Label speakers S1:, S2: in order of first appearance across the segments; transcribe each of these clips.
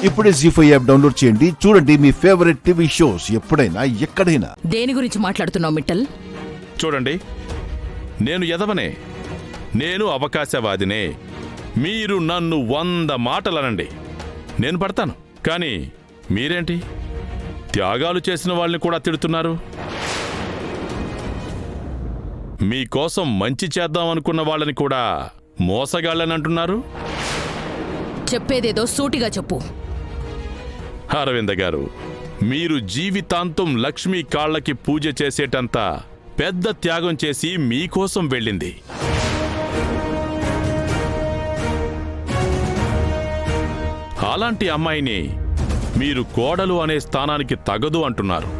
S1: ఇప్పుడే జీ5 app download చేయండి. చూడండి మీ ఫేవరెట్ టీవీ షోస్ ఎప్పుడైనా ఎక్కడైనా.
S2: దేని గురించి మాట్లాడుతున్నావు మిట్టల్?
S3: చూడండి, నేను ఎదవనే, నేను అవకాశవాదినే. మీరు నన్ను 100 మాటలనండి, నేను పడతాను. కానీ మీరేంటి త్యాగాలు చేసిన వాళ్ళని కూడా తిడుతున్నారు? మీకోసం మంచి చేద్దాం అనుకున్న వాళ్ళని కూడా మోసగాళ్ళని అంటున్నారు.
S2: చెప్పేదేదో సూటిగా చెప్పు.
S3: అరవింద గారు, మీరు జీవితాంతం లక్ష్మీ కాళ్ళకి పూజ చేసేటంత పెద్ద త్యాగం చేసి మీకోసం వెళ్ళింది. అలాంటి అమ్మాయిని మీరు కోడలు అనే స్థానానికి తగదు అంటున్నారు.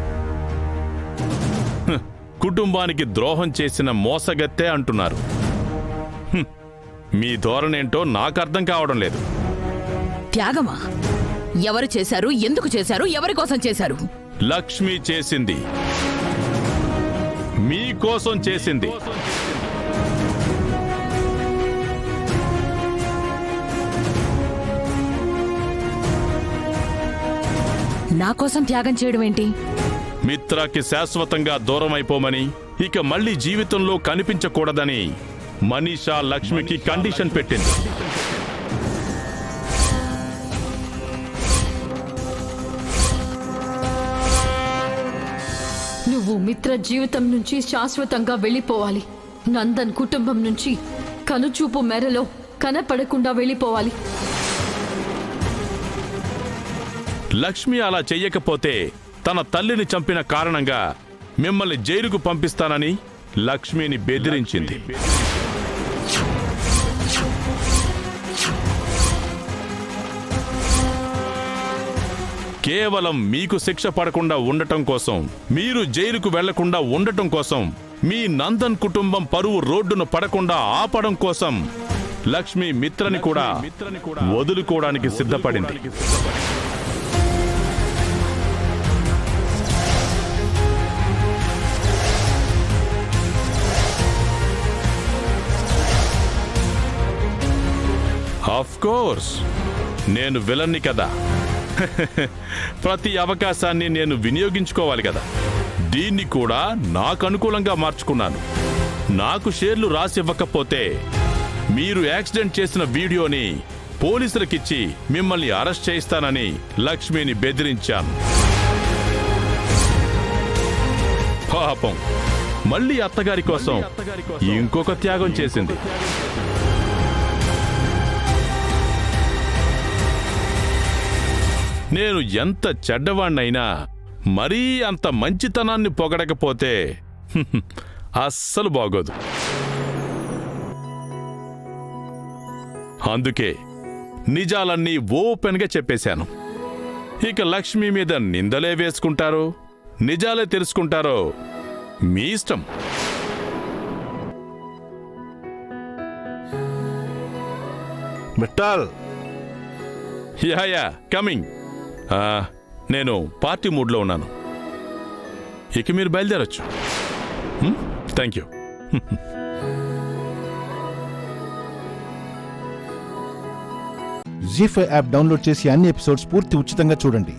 S3: కుటుంబానికి ద్రోహం చేసిన మోసగత్తే అంటున్నారు. మీ ధోరణేంటో నాకు అర్థం కావడం లేదు.
S2: త్యాగమా? ఎవరు చేశారు? ఎందుకు చేశారు? ఎవరి కోసం చేశారు?
S3: లక్ష్మి చేసింది, మీకోసం చేసింది.
S2: నా కోసం త్యాగం చేయడం ఏంటి?
S3: మిత్రాకి శాశ్వతంగా దూరం అయిపోమని, ఇక మళ్ళీ జీవితంలో కనిపించకూడదని మనీషా లక్ష్మికి కండిషన్ పెట్టింది.
S4: నువ్వు మిత్ర జీవితం నుంచి శాశ్వతంగా వెళ్ళిపోవాలి. నందన్ కుటుంబం నుంచి కనుచూపు మేరలో కనపడకుండా వెళ్ళిపోవాలి.
S3: లక్ష్మి అలా చెయ్యకపోతే తన తల్లిని చంపిన కారణంగా మిమ్మల్ని జైలుకు పంపిస్తానని లక్ష్మిని బెదిరించింది. కేవలం మీకు శిక్ష పడకుండా ఉండటం కోసం, మీరు జైలుకు వెళ్లకుండా ఉండటం కోసం, మీ నందన్ కుటుంబం పరువు రోడ్డును పడకుండా ఆపడం కోసం లక్ష్మి మిత్రని కూడా వదులుకోవడానికి సిద్ధపడింది. ఆఫ్ కోర్స్, నేను విలన్ని కదా. ప్రతి అవకాశాన్ని నేను వినియోగించుకోవాలి కదా. దీన్ని కూడా నాకు అనుకూలంగా మార్చుకున్నాను. నాకు షేర్లు రాసివ్వకపోతే మీరు యాక్సిడెంట్ చేసిన వీడియోని పోలీసులకిచ్చి మిమ్మల్ని అరెస్ట్ చేయిస్తానని లక్ష్మిని బెదిరించాను. పాపం, మళ్ళీ అత్తగారి కోసం ఇంకొక త్యాగం చేసింది. నేను ఎంత చెడ్డవాణ్ణైనా మరీ అంత మంచితనాన్ని పొగడకపోతే అస్సలు బాగోదు. అందుకే నిజాలన్నీ ఓపెన్గా చెప్పేశాను. ఇక లక్ష్మి మీద నిందలే వేసుకుంటారో నిజాలే తెలుసుకుంటారో మీ ఇష్టం.
S1: Mittal,
S3: ya coming. నేను పార్టీ మూడ్లో ఉన్నాను. ఇక మీరు బయలుదేరొచ్చు. Thank you.
S1: Zee five app download చేసి అన్ని ఎపిసోడ్స్ పూర్తి ఉచితంగా చూడండి.